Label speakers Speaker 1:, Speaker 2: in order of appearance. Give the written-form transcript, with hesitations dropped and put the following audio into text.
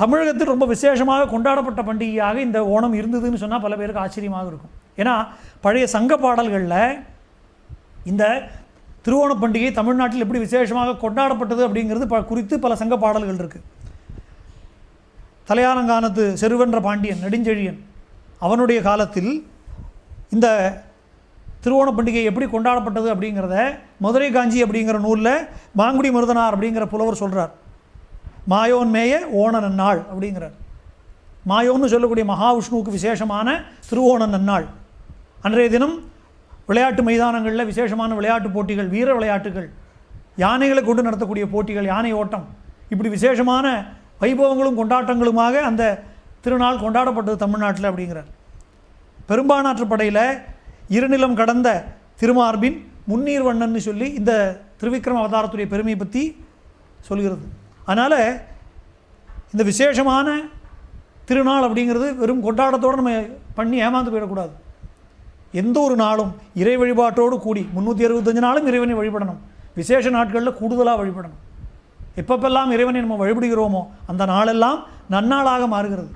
Speaker 1: தமிழகத்தில் ரொம்ப விசேஷமாக கொண்டாடப்பட்ட பண்டிகையாக இந்த ஓணம் இருந்ததுன்னு சொன்னால் பல பேருக்கு ஆச்சரியமாக இருக்கும். ஏன்னா பழைய சங்க பாடல்களில் இந்த திருவோண பண்டிகை தமிழ்நாட்டில் எப்படி விசேஷமாக கொண்டாடப்பட்டது அப்படிங்கிறது குறித்து பல சங்க பாடல்கள் இருக்குது. தலையாலங்கானத்து செருவென்ற பாண்டியன் நெடுஞ்செழியன் அவனுடைய காலத்தில் இந்த திருவோண பண்டிகை எப்படி கொண்டாடப்பட்டது அப்படிங்கிறத மதுரை காஞ்சி அப்படிங்கிற நூலில் மாங்குடி மருதனார் அப்படிங்கிற புலவர் சொல்கிறார். மாயோன் மேய ஓண நன்னாள் அப்படிங்கிறார். மாயோன்னு சொல்லக்கூடிய மகாவிஷ்ணுவுக்கு விசேஷமான திருவோண நன்னாள். அன்றைய தினம் விளையாட்டு மைதானங்களில் விசேஷமான விளையாட்டு போட்டிகள், வீர விளையாட்டுகள், யானைகளை கொண்டு நடத்தக்கூடிய போட்டிகள், யானை ஓட்டம், இப்படி விசேஷமான வைபவங்களும் கொண்டாட்டங்களுமாக அந்த திருநாள் கொண்டாடப்பட்டது தமிழ்நாட்டில் அப்படிங்கிறார். பெரும்பானாற்றுப்படையில் இருநிலம் கடந்த திருமார்பின் முன்னீர் வண்ணன்னு சொல்லி இந்த திருவிக்ரம அவதாரத்துடைய பெருமையை பற்றி சொல்கிறது. அதனால் இந்த விசேஷமான திருநாள் அப்படிங்கிறது வெறும் கொண்டாட்டத்தோடு நம்ம பண்ணி ஏமாந்து போயிடக்கூடாது. எந்த ஒரு நாளும் இறை வழிபாட்டோடு கூடி 365 நாளும் இறைவனை வழிபடணும். விசேஷ நாட்களில் கூடுதலாக வழிபடணும். எப்பப்பெல்லாம் இறைவனை நம்ம வழிபடுகிறோமோ அந்த நாளெல்லாம் நன்னாளாக மாறுகிறது.